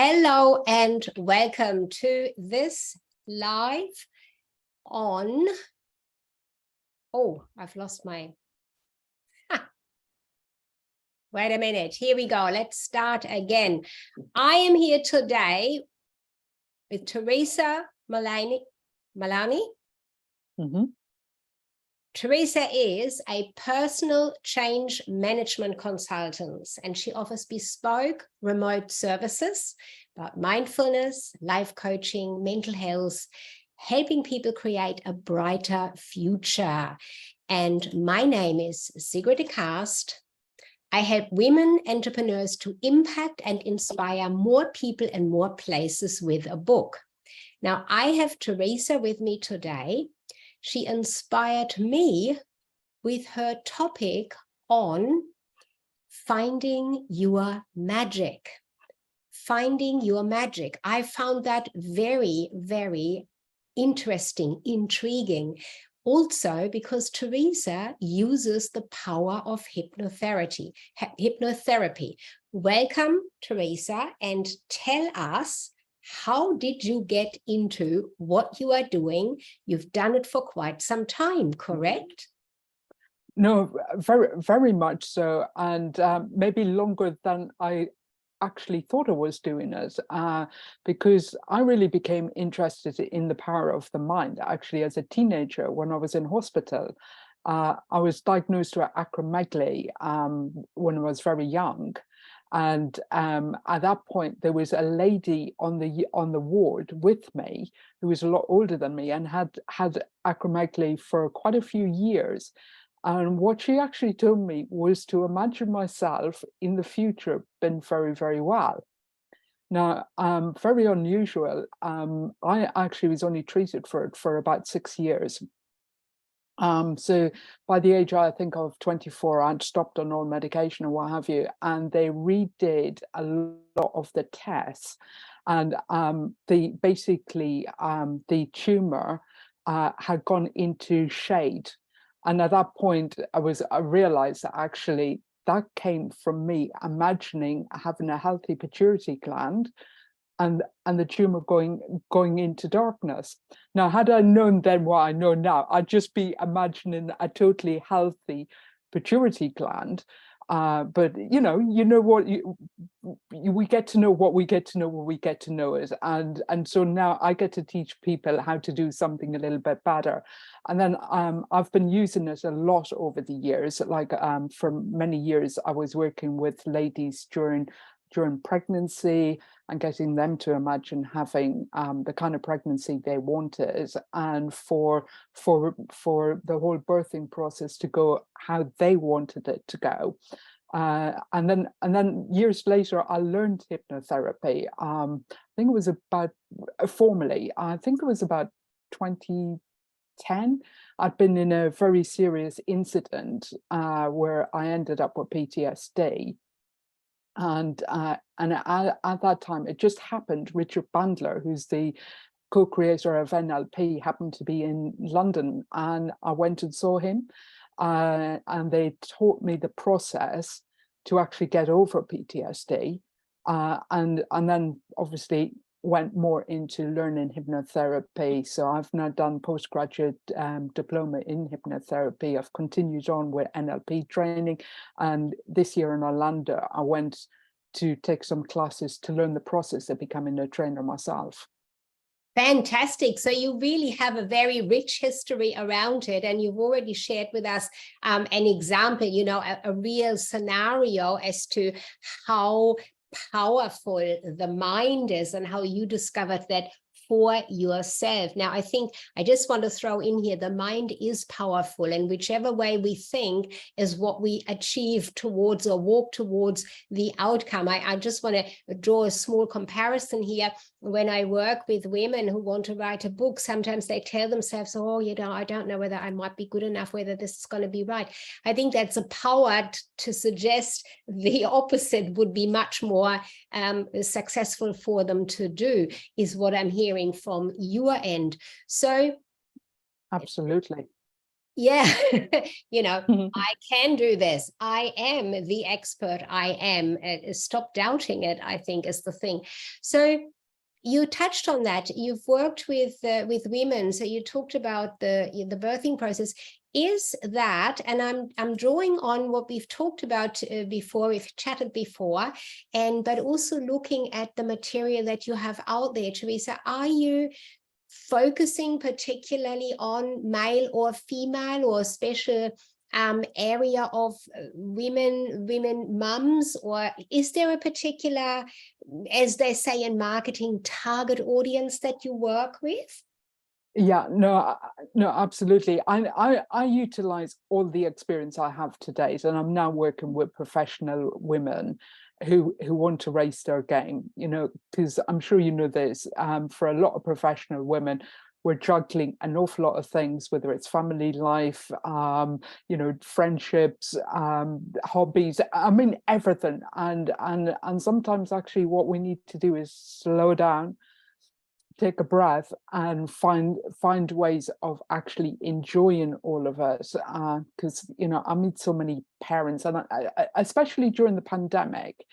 Hello and welcome to this live on, I've lost my, wait a minute, here we go, let's start again. I am here today with Teresa Mullaney. Teresa is a personal change management consultant, and she offers bespoke remote services about mindfulness, life coaching, mental health, helping people create a brighter future. And my name is Sigrid de Cast. I help women entrepreneurs to impact and inspire more people and more places with a book. Now, I have Teresa with me today. She inspired me with her topic on finding your magic. Finding your magic. I found that very, very interesting, intriguing. Also, because Teresa uses the power of hypnotherapy. Welcome, Teresa, and tell us, how did you get into what you are doing? You've done it for quite some time, correct? No, very, very much so, and maybe longer than I actually thought I was doing it, because I really became interested in the power of the mind, actually, as a teenager when I was in hospital. I was diagnosed with acromegaly when I was very young. And at that point, there was a lady on the ward with me who was a lot older than me and had acromegaly for quite a few years. And what she actually told me was to imagine myself in the future being very, very well. Now, very unusual. I actually was only treated for it for about 6 years. So by the age, I think, of 24, I'd stopped on all medication and what have you, and they redid a lot of the tests, and the tumor had gone into shade. And at that point, I realized that actually that came from me imagining having a healthy pituitary gland and the tumor going into darkness. Now, had I known then what I know now, I'd just be imagining a totally healthy pituitary gland. But you know what, we get to know what we get to know when we get to know it, and so now I get to teach people how to do something a little bit better. And then I've been using it a lot over the years. Like for many years, I was working with ladies during pregnancy and getting them to imagine having the kind of pregnancy they wanted, and for the whole birthing process to go how they wanted it to go. And then years later, I learned hypnotherapy. I think it was about, formally, I think it was about 2010. I'd been in a very serious incident where I ended up with PTSD. And at that time, it just happened, Richard Bandler, who's the co-creator of NLP, happened to be in London, and I went and saw him, and they taught me the process to actually get over PTSD, and then obviously went more into learning hypnotherapy. So I've now done postgraduate diploma in hypnotherapy. I've continued on with NLP training, and this year in Orlando I went to take some classes to learn the process of becoming a trainer myself. Fantastic. So you really have a very rich history around it, and you've already shared with us an example, a real scenario as to how powerful the mind is and how you discovered that for yourself. Now, I think I just want to throw in here, the mind is powerful, and whichever way we think is what we achieve towards or walk towards the outcome. I just want to draw a small comparison here. When I work with women who want to write a book, sometimes they tell themselves, I don't know whether I might be good enough, whether this is going to be right. I think that's a power to suggest the opposite would be much more successful for them to do, is what I'm hearing from your end. So absolutely. Yeah, I can do this. I am the expert. I am. Stop doubting it, I think, is the thing. So you touched on that. You've worked with women. So you talked about the birthing process. Is that, and I'm drawing on what we've talked about before, we've chatted before, but also looking at the material that you have out there, Teresa. Are you focusing particularly on male or female, or a special area of women mums, or is there a particular, as they say in marketing, target audience that you work with? Yeah, no, absolutely. I utilize all the experience I have to date, and I'm now working with professional women who want to raise their game, because I'm sure you know this, for a lot of professional women, we're juggling an awful lot of things, whether it's family life, friendships, hobbies, I mean, everything. And sometimes actually what we need to do is slow down, take a breath, and find ways of actually enjoying all of us, because I meet so many parents, and especially during the pandemic,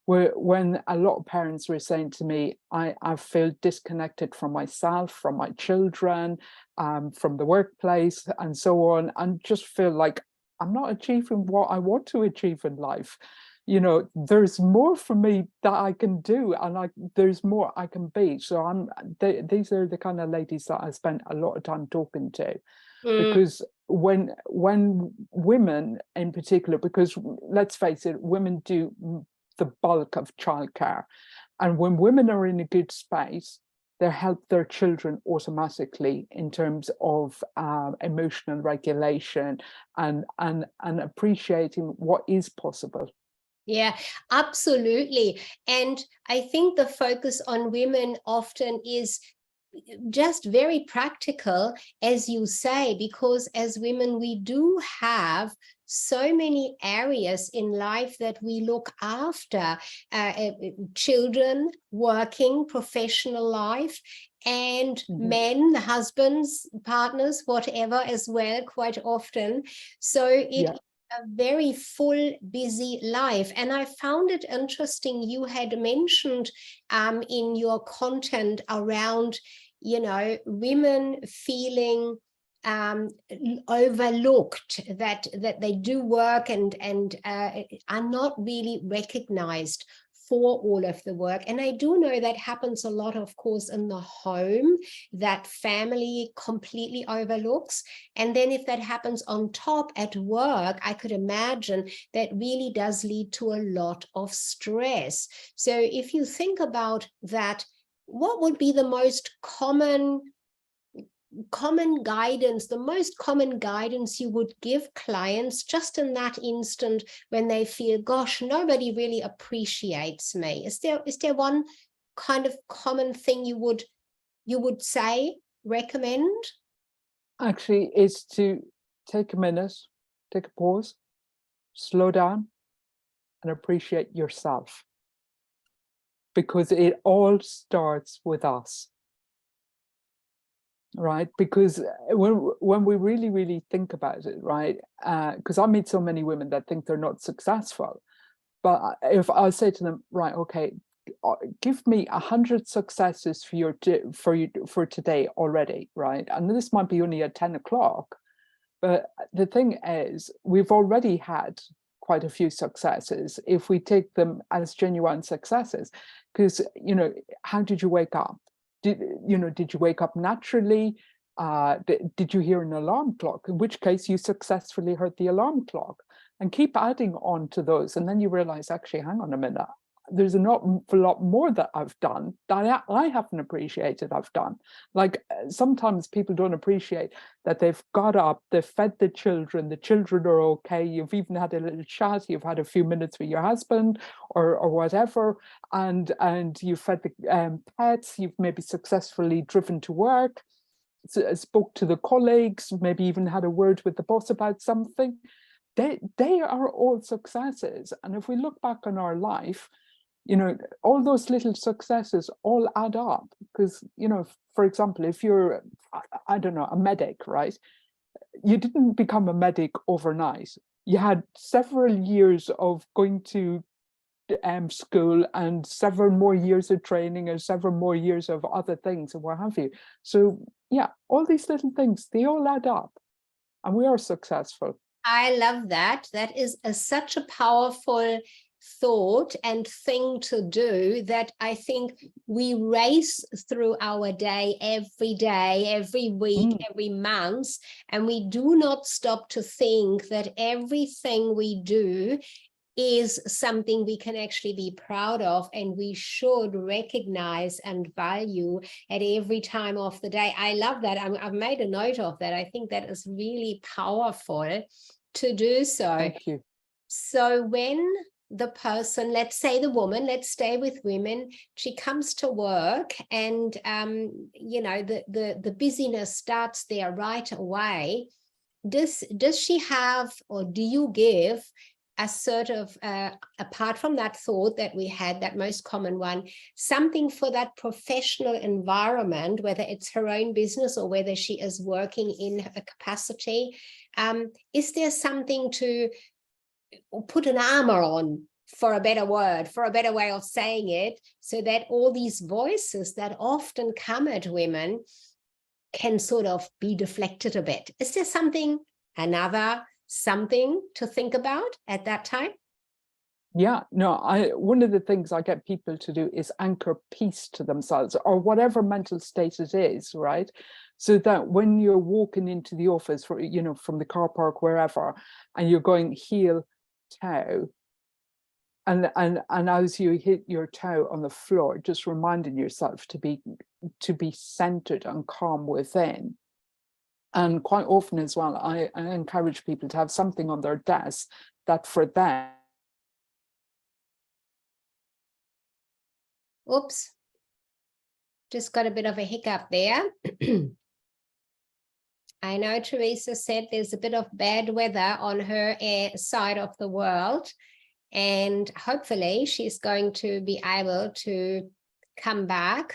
when a lot of parents were saying to me, I feel disconnected from myself, from my children, from the workplace and so on, and just feel like I'm not achieving what I want to achieve in life. There's more for me that I can do, and there's more I can be. So these are the kind of ladies that I spent a lot of time talking to, because when women in particular, because let's face it, women do the bulk of childcare, and when women are in a good space, they help their children automatically in terms of emotional regulation and appreciating what is possible. Yeah, absolutely. And I think the focus on women often is just very practical, as you say, because as women, we do have so many areas in life that we look after, children, working, professional life, and men, husbands, partners, whatever, as well, quite often. So it a very full, busy life. And I found it interesting, you had mentioned in your content around, women feeling overlooked, that they do work and are not really recognized for all of the work. And I do know that happens a lot, of course, in the home, that family completely overlooks. And then if that happens on top at work, I could imagine that really does lead to a lot of stress. So if you think about that, what would be the most common guidance, the most common guidance you would give clients just in that instant when they feel, gosh, nobody really appreciates me? Is there one kind of common thing you would say, recommend? Actually, is to take a minute, take a pause, slow down, and appreciate yourself, because it all starts with us. Right, because when we really think about it, right, because I meet so many women that think they're not successful, but if I say to them, right, okay, give me 100 successes for today already, right, and this might be only at 10 o'clock, but the thing is, we've already had quite a few successes if we take them as genuine successes, because how did you wake up? Did you wake up naturally? Did you hear an alarm clock? In which case you successfully heard the alarm clock, and keep adding on to those. And then you realize, actually, hang on a minute, there's an awful lot more that I've done that I haven't appreciated I've done. Like sometimes people don't appreciate that they've got up, they've fed the children are okay, you've even had a little chat, you've had a few minutes with your husband or whatever, and you've fed the pets, you've maybe successfully driven to work, spoke to the colleagues, maybe even had a word with the boss about something. They are all successes. And if we look back on our life, all those little successes all add up, because, for example, if you're, I don't know, a medic, right? you didn't become a medic overnight. You had several years of going to school and several more years of training and several more years of other things and what have you. So yeah, all these little things, they all add up, and we are successful. I love that. That is such a powerful thought and thing to do, that I think we race through our day, every week, every month, and we do not stop to think that everything we do is something we can actually be proud of, and we should recognize and value at every time of the day. I love that. I've made a note of that. I think that is really powerful to do so. Thank you. So when the person, let's say the woman, let's stay with women, she comes to work, and you know, the busyness starts there right away. Does she have, or do you give a sort of, apart from that thought that we had, that most common one, something for that professional environment, whether it's her own business or whether she is working in a capacity? Is there something to put an armor on, for a better word, for a better way of saying it, so that all these voices that often come at women can sort of be deflected a bit? Is there something to think about at that time? Yeah, no, one of the things I get people to do is anchor peace to themselves, or whatever mental state it is, right? So that when you're walking into the office, for, you know, from the car park, wherever, and you're going heel toe, and as you hit your toe on the floor, just reminding yourself to be centered and calm within. And quite often as well, I encourage people to have something on their desk that for them. Oops, just got a bit of a hiccup there. I know Teresa said there's a bit of bad weather on her side of the world, and hopefully she's going to be able to come back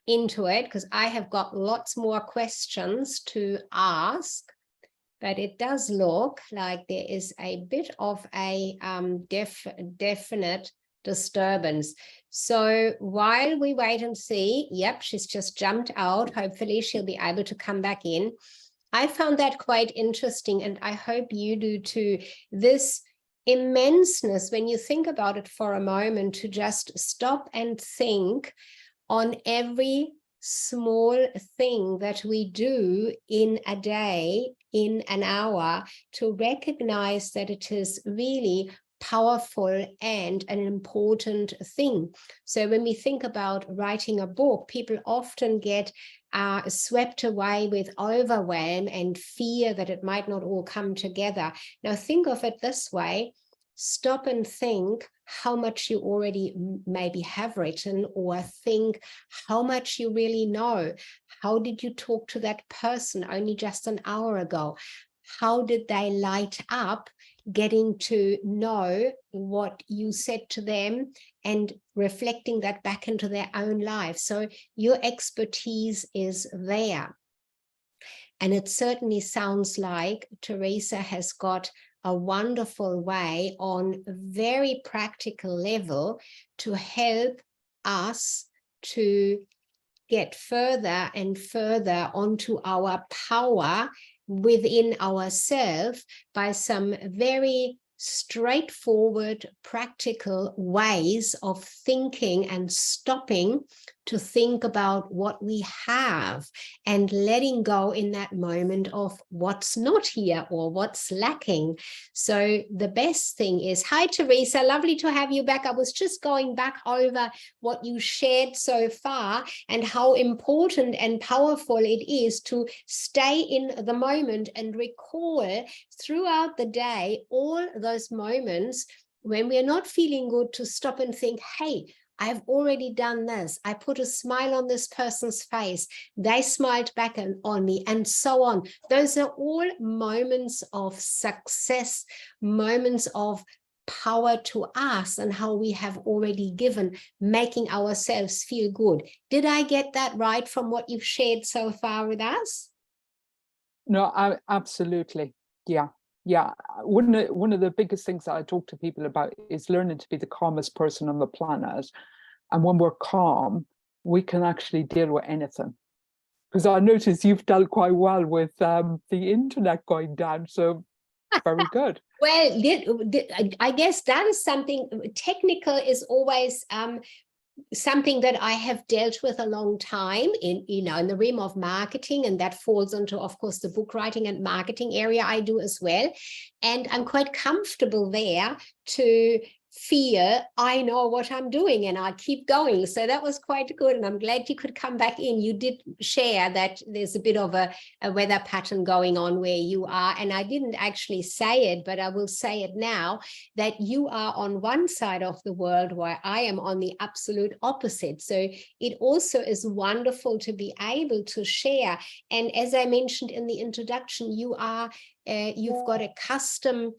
into it, because I have got lots more questions to ask, but it does look like there is a bit of a definite disturbance. So while we wait and see, yep, she's just jumped out. Hopefully she'll be able to come back in. I found that quite interesting, and I hope you do too. This immenseness, when you think about it for a moment, to just stop and think on every small thing that we do in a day, in an hour, to recognize that it is really powerful and an important thing. So when we think about writing a book, people often get swept away with overwhelm and fear that it might not all come together. Now think of it this way: stop and think how much you already maybe have written, or think how much you really know. How did you talk to that person only just an hour ago? How did they light up getting to know what you said to them and reflecting that back into their own life? So your expertise is there. And it certainly sounds like Teresa has got a wonderful way on a very practical level to help us to get further and further onto our power within ourselves by some very straightforward, practical ways of thinking and stopping to think about what we have and letting go in that moment of what's not here or what's lacking. So the best thing is, hi Teresa, lovely to have you back. I was just going back over what you shared so far and how important and powerful it is to stay in the moment and recall throughout the day all those moments when we're not feeling good, to stop and think, hey, I've already done this. I put a smile on this person's face. They smiled back on me, and so on. Those are all moments of success, moments of power to us and how we have already given, making ourselves feel good. Did I get that right from what you've shared so far with us? No, absolutely. Yeah. Yeah. One of the biggest things that I talk to people about is learning to be the calmest person on the planet. And when we're calm, we can actually deal with anything. Because I notice you've dealt quite well with the internet going down. So very good. Well, I guess that is something technical is always something that I have dealt with a long time in, in the realm of marketing, and that falls into, of course, the book writing and marketing area I do as well. And I'm quite comfortable there to feel I know what I'm doing and I keep going. So that was quite good. And I'm glad you could come back in. You did share that there's a bit of a weather pattern going on where you are. And I didn't actually say it, but I will say it now, that you are on one side of the world while I am on the absolute opposite. So it also is wonderful to be able to share. And as I mentioned in the introduction, you've got a custom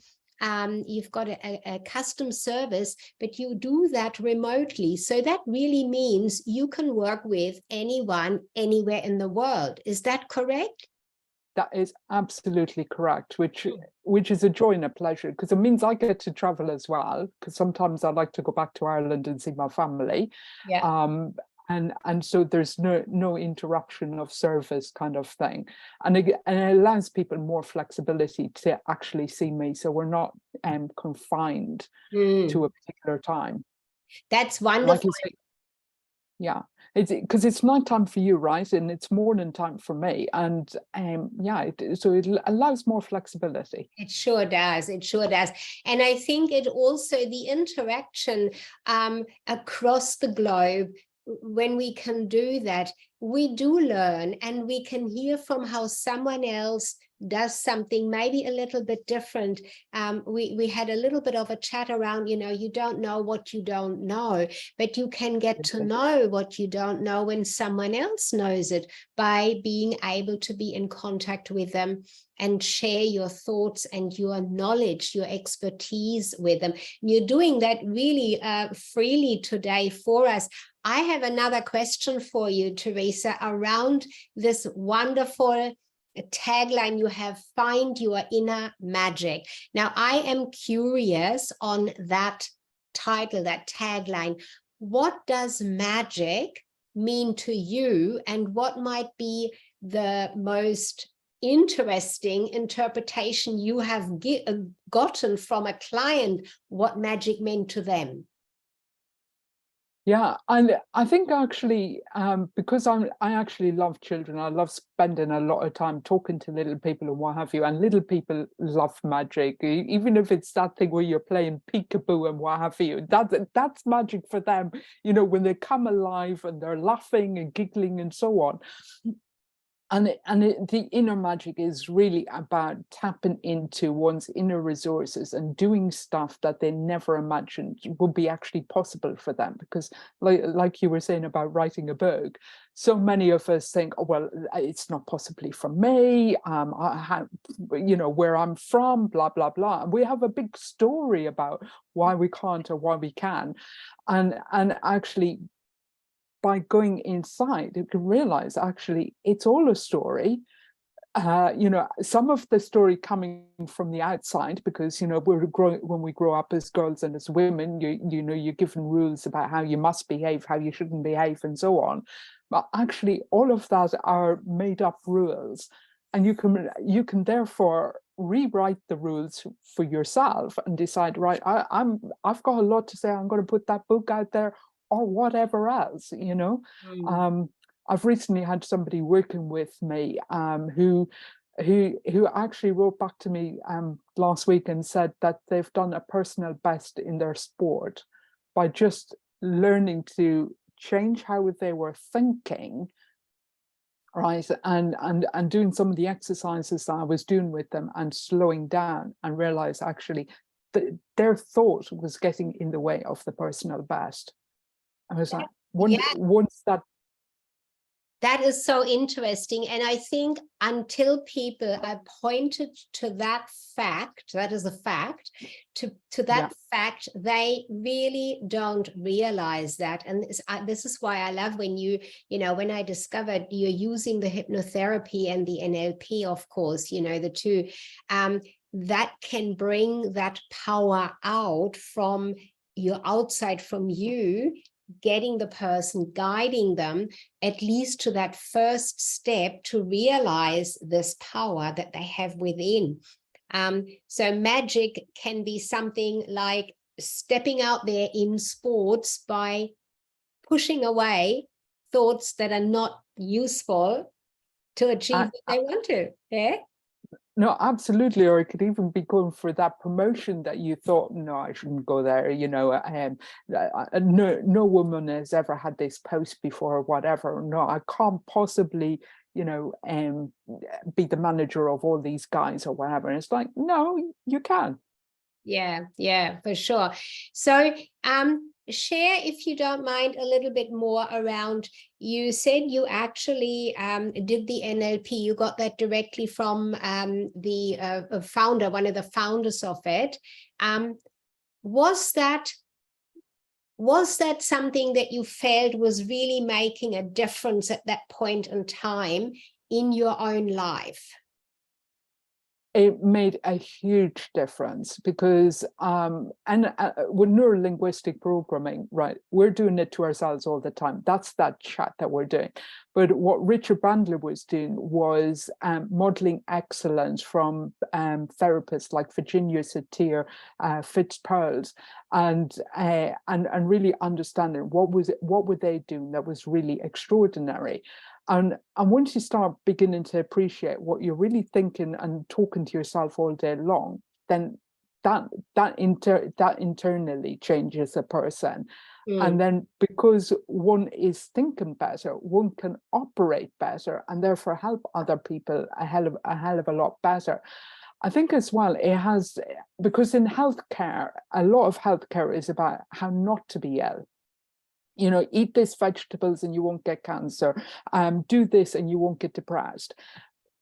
custom service, but you do that remotely. So that really means you can work with anyone, anywhere in the world. Is that correct? That is absolutely correct, which is a joy and a pleasure, because it means I get to travel as well, because sometimes I like to go back to Ireland and see my family. Yeah. And so there's no interruption of service kind of thing, and it allows people more flexibility to actually see me, so we're not confined to a particular time. That's wonderful. Like you say, yeah, it's because it's nighttime for you, right? And it's morning time for me, and yeah, so it allows more flexibility. It sure does. It sure does. And I think it also, the interaction across the globe, when we can do that, we do learn, and we can hear from how someone else does something maybe a little bit different. We had a little bit of a chat around, you don't know what you don't know, but you can get to know what you don't know when someone else knows it, by being able to be in contact with them and share your thoughts and your knowledge, your expertise with them. You're doing that really freely today for us. I have another question for you, Teresa, around this wonderful tagline you have: find your inner magic. Now, I am curious on that title, that tagline. What does magic mean to you, and what might be the most interesting interpretation you have gotten from a client, what magic meant to them? Yeah, and I think actually, because I actually love children, I love spending a lot of time talking to little people and what have you, and little people love magic, even if it's that thing where you're playing peekaboo and what have you. That's magic for them, when they come alive and they're laughing and giggling and so on. And the inner magic is really about tapping into one's inner resources and doing stuff that they never imagined would be actually possible for them. Because like you were saying about writing a book, so many of us think, oh, well, it's not possibly for me, where I'm from, blah, blah, blah. And we have a big story about why we can't or why we can. And actually, by going inside, you can realize actually it's all a story. Some of the story coming from the outside, because when we grow up as girls and as women, you're given rules about how you must behave, how you shouldn't behave, and so on. But actually, all of that are made up rules, and you can therefore rewrite the rules for yourself and decide, right, I've got a lot to say. I'm going to put that book out there, or whatever else, I've recently had somebody working with me who actually wrote back to me last week and said that they've done a personal best in their sport by just learning to change how they were thinking, right, and doing some of the exercises that I was doing with them, and slowing down and realize actually their thought was getting in the way of the personal best. I was like, once That is so interesting. And I think until people are pointed to that fact, that is a fact, to that fact, they really don't realize that. And this is why I love when when I discovered you're using the hypnotherapy and the NLP, of course, the two, that can bring that power out from your outside from you, getting the person, guiding them at least to that first step to realize this power that they have within. So magic can be something like stepping out there in sports by pushing away thoughts that are not useful to achieve what they want to. Yeah. No, absolutely. Or it could even be going for that promotion that you thought, no, I shouldn't go there. No woman has ever had this post before or whatever. No, I can't possibly, be the manager of all these guys or whatever. And it's like, no, you can. Yeah, for sure. So, share, if you don't mind, a little bit more around, you said you actually did the NLP, you got that directly from the founder, one of the founders of it. Was that something that you felt was really making a difference at that point in time in your own life? It made a huge difference because with neuro-linguistic programming, right, we're doing it to ourselves all the time. That's that chat that we're doing. But what Richard Bandler was doing was modeling excellence from therapists like Virginia Satir, Fitzpearls, and really understanding what were they doing that was really extraordinary. And once you start beginning to appreciate what you're really thinking and talking to yourself all day long, then that internally changes a person. And then because one is thinking better, one can operate better and therefore help other people a hell of a lot better. I think as well, it has, because in healthcare, a lot of healthcare is about how not to be ill. Eat these vegetables and you won't get cancer. Do this and you won't get depressed,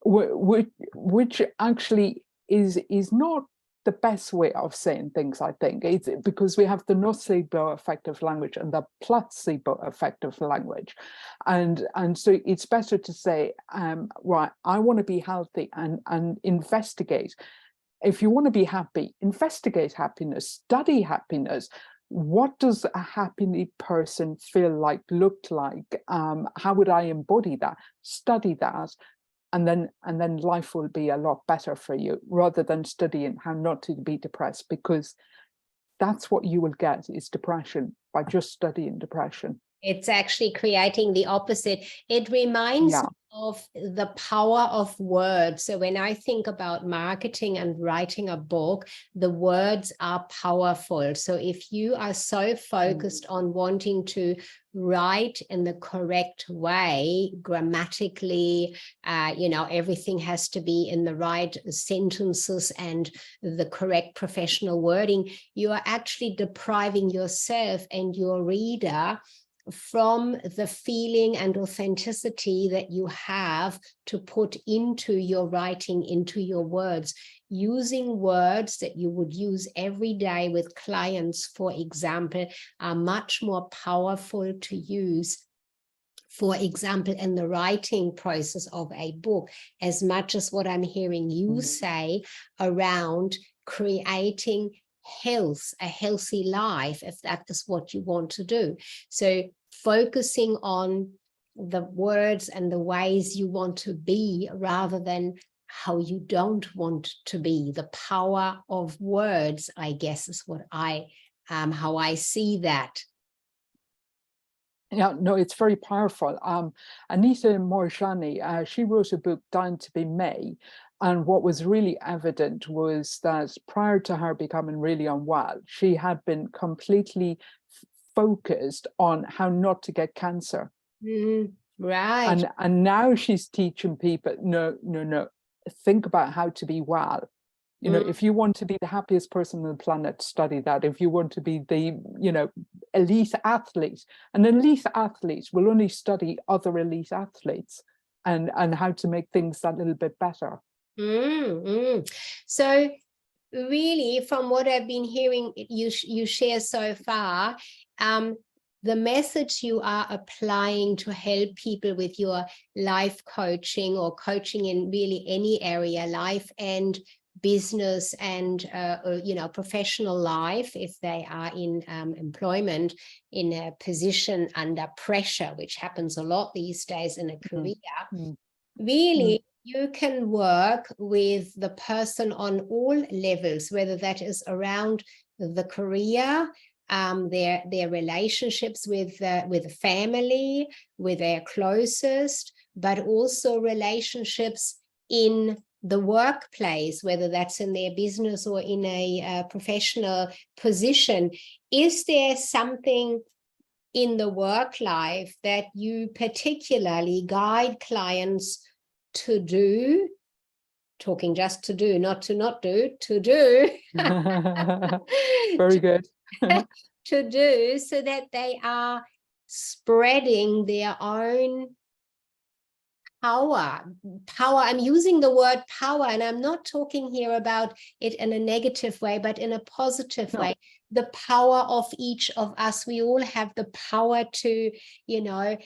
which actually is not the best way of saying things. I think it's because we have the nocebo effective language and the placebo effective language, and so it's better to say, right, I want to be healthy and investigate. If you want to be happy, investigate happiness, study happiness. What does a happy person feel like, look like? How would I embody that? Study that, and then life will be a lot better for you, rather than studying how not to be depressed, because that's what you will get is depression by just studying depression. It's actually creating the opposite. It reminds me of the power of words. So when I think about marketing and writing a book, the words are powerful. So if you are so focused on wanting to write in the correct way, grammatically, everything has to be in the right sentences and the correct professional wording, you are actually depriving yourself and your reader from the feeling and authenticity that you have to put into your writing, into your words. Using words that you would use every day with clients, for example, are much more powerful to use, for example, in the writing process of a book, as much as what I'm hearing you say around creating health, a healthy life, if that is what you want to do. So focusing on the words and the ways you want to be rather than how you don't want to be. The power of words, I guess, is what how I see that. Yeah, no, it's very powerful. Anita Moorjani, she wrote a book, Down to be May. And what was really evident was that prior to her becoming really unwell, she had been completely focused on how not to get cancer. Right. And now she's teaching people, no, think about how to be well. You know, if you want to be the happiest person on the planet, study that. If you want to be the, you know, elite athlete, an elite athlete will only study other elite athletes and how to make things that little bit better. So really, from what I've been hearing you share so far, the message you are applying to help people with your life coaching or coaching in really any area, life and business and you know, professional life, if they are in employment, in a position under pressure, which happens a lot these days in a career, really you can work with the person on all levels, whether that is around the career, their relationships with the family, with their closest, but also relationships in the workplace, whether that's in their business or in a professional position. Is there something in the work life that you particularly guide clients to do? Talking just to do, not to not do, to do. Very good. To do, so that they are spreading their own power. I'm using the word power, and I'm not talking here about it in a negative way, but in a positive way. The power of each of us. We all have the power to, you know,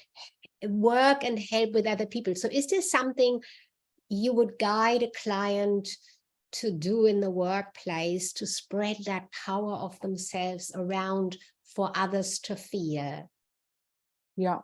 work and help with other people. So is there something you would guide a client to do in the workplace to spread that power of themselves around for others to feel? Yeah.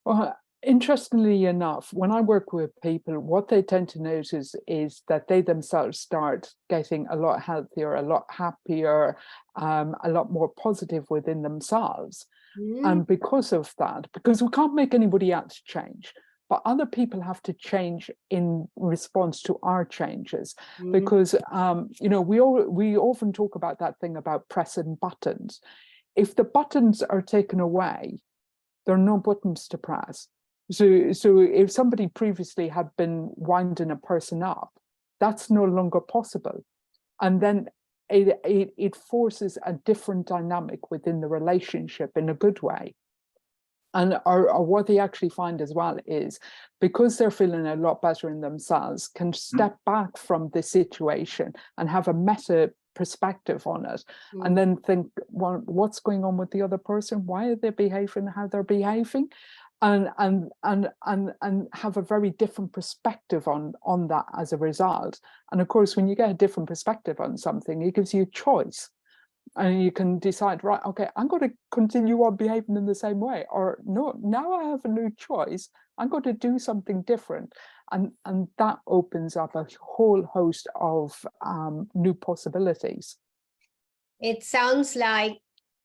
Well, interestingly enough, when I work with people, what they tend to notice is that they themselves start getting a lot healthier, a lot happier, a lot more positive within themselves. And because of that, because we can't make anybody else change, but other people have to change in response to our changes. Because, you know, we often talk about that thing about pressing buttons. If the buttons are taken away, there are no buttons to press. So if somebody previously had been winding a person up, that's no longer possible. And then it forces a different dynamic within the relationship in a good way. And or what they actually find as well is, because they're feeling a lot better in themselves, can step back from the situation and have a meta perspective on it, and then think, well, what's going on with the other person? Why are they behaving how they're behaving? And have a very different perspective on that as a result. And of course, when you get a different perspective on something, it gives you a choice. And you can decide, right, okay, I'm going to continue on behaving in the same way, or no, now I have a new choice. I'm going to do something different. And that opens up a whole host of new possibilities. It sounds like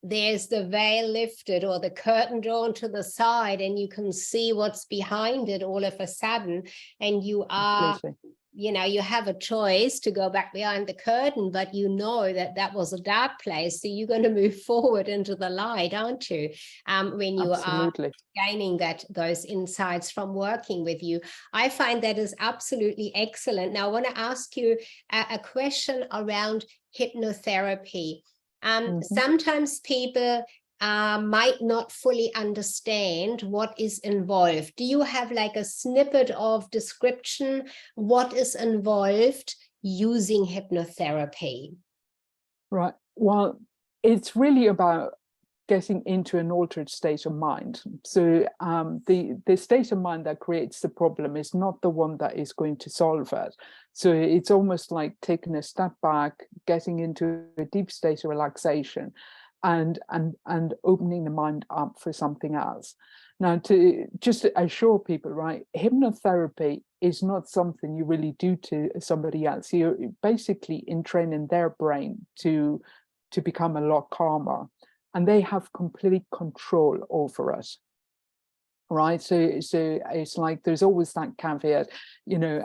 there's the veil lifted or the curtain drawn to the side, and you can see what's behind it all of a sudden. And you are, Completely. you know, you have a choice to go back behind the curtain, but you know that that was a dark place. So you're going to move forward into the light, aren't you? When you Absolutely. are gaining those insights from working with you. I find that is absolutely excellent. Now, I want to ask you a question around hypnotherapy. Sometimes people might not fully understand what is involved. Do you have like a snippet of description what is involved using hypnotherapy? Right. Well, it's really about getting into an altered state of mind. So the state of mind that creates the problem is not the one that is going to solve it. So it's almost like taking a step back, getting into a deep state of relaxation, and opening the mind up for something else. Now, to just assure people, right, hypnotherapy is not something you really do to somebody else. You're basically entraining their brain to become a lot calmer, and they have complete control over it. Right, so it's like there's always that caveat, you know,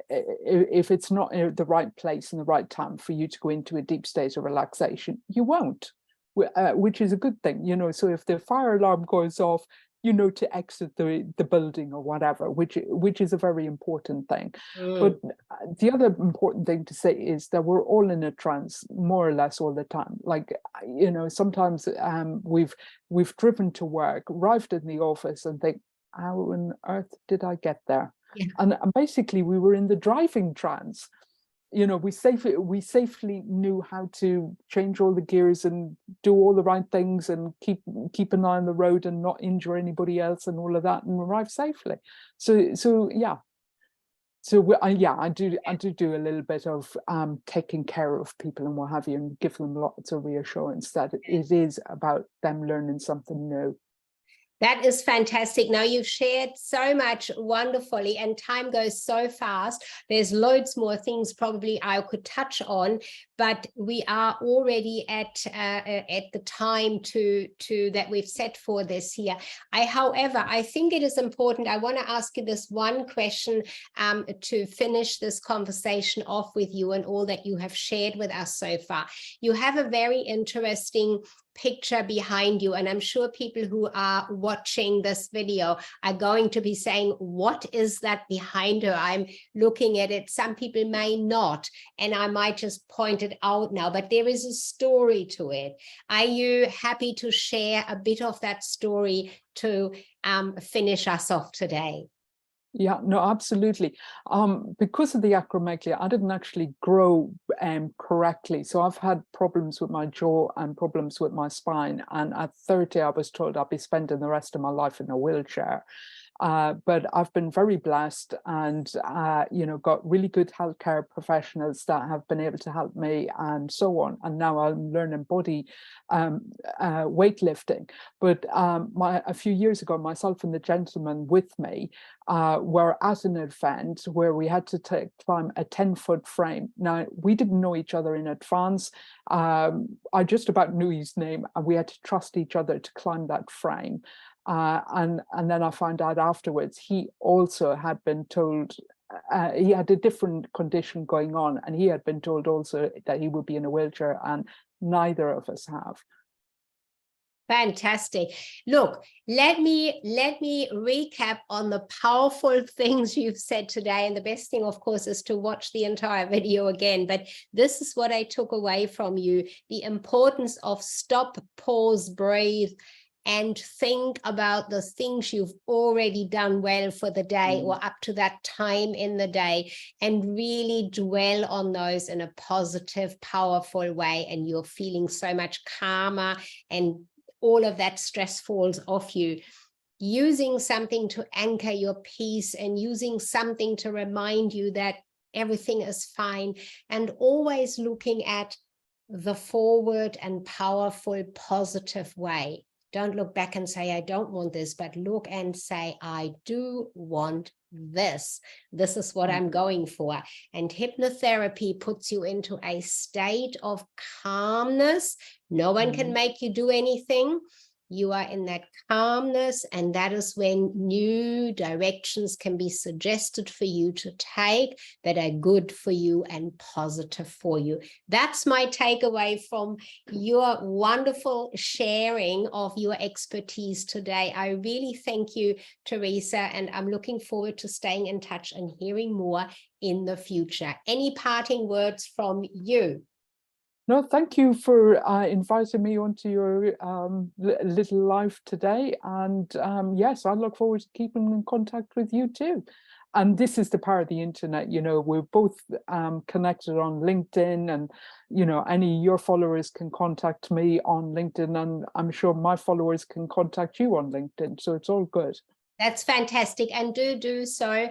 if it's not the right place and the right time for you to go into a deep state of relaxation, you won't, which is a good thing, you know. So if the fire alarm goes off, to exit the building or whatever, which is a very important thing. Mm. But the other important thing to say is that we're all in a trance more or less all the time. Like, sometimes we've driven to work, arrived in the office and think, how on earth did I get there? Yeah. And basically we were in the driving trance. We safely knew how to change all the gears and do all the right things and keep an eye on the road and not injure anybody else and all of that, and arrive safely. So yeah. So I do a little bit of taking care of people and what have you, and give them lots of reassurance that it is about them learning something new. That is fantastic. Now, you've shared so much wonderfully, and time goes so fast. There's loads more things probably I could touch on, but we are already at the time to that we've set for this here. However, I think it is important. I want to ask you this one question to finish this conversation off with you and all that you have shared with us so far. You have a very interesting picture behind you, and I'm sure people who are watching this video are going to be saying, what is that behind her? I'm looking at it. Some people may not, and I might just point it out now, but there is a story to it. Are you happy to share a bit of that story to finish us off today? Yeah, no, absolutely. Because of the acromegaly, I didn't actually grow correctly. So I've had problems with my jaw and problems with my spine. And at 30, I was told I'd be spending the rest of my life in a wheelchair. But I've been very blessed and, got really good healthcare professionals that have been able to help me and so on. And now I'm learning body weightlifting. But a few years ago, myself and the gentleman with me were at an event where we had to climb a 10-foot frame. Now, we didn't know each other in advance. I just about knew his name, and we had to trust each other to climb that frame. And then I found out afterwards he also had been told he had a different condition going on, and he had been told also that he would be in a wheelchair, and neither of us have. Fantastic. Look, let me recap on the powerful things you've said today. And the best thing, of course, is to watch the entire video again. But this is what I took away from you: the importance of stop, pause, breathe, and think about the things you've already done well for the day or up to that time in the day, and really dwell on those in a positive, powerful way. And you're feeling so much calmer, and all of that stress falls off you. Using something to anchor your peace, and using something to remind you that everything is fine, and always looking at the forward and powerful, positive way. Don't look back and say, I don't want this, but look and say, I do want this. This is what I'm going for. And hypnotherapy puts you into a state of calmness. No one can make you do anything. You are in that calmness, and that is when new directions can be suggested for you to take that are good for you and positive for you. That's my takeaway from your wonderful sharing of your expertise today. I really thank you, Teresa, and I'm looking forward to staying in touch and hearing more in the future. Any parting words from you? No, thank you for inviting me onto your little live today. And yes, I look forward to keeping in contact with you too. And this is the power of the internet. We're both connected on LinkedIn, and, any of your followers can contact me on LinkedIn, and I'm sure my followers can contact you on LinkedIn. So it's all good. That's fantastic. And do so.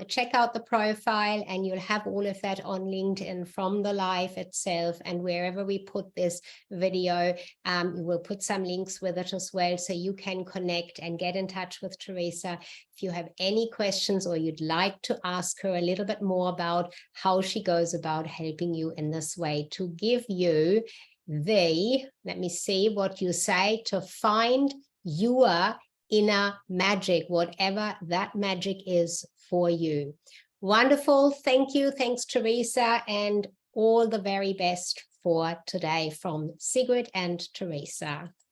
Check out the profile, and you'll have all of that on LinkedIn from the live itself. And wherever we put this video, we'll put some links with it as well, so you can connect and get in touch with Teresa. If you have any questions, or you'd like to ask her a little bit more about how she goes about helping you in this way, to give you let me see what you say, to find your inner magic, whatever that magic is for you. Wonderful. Thank you. Thanks, Teresa, and all the very best for today from Sigrid and Teresa.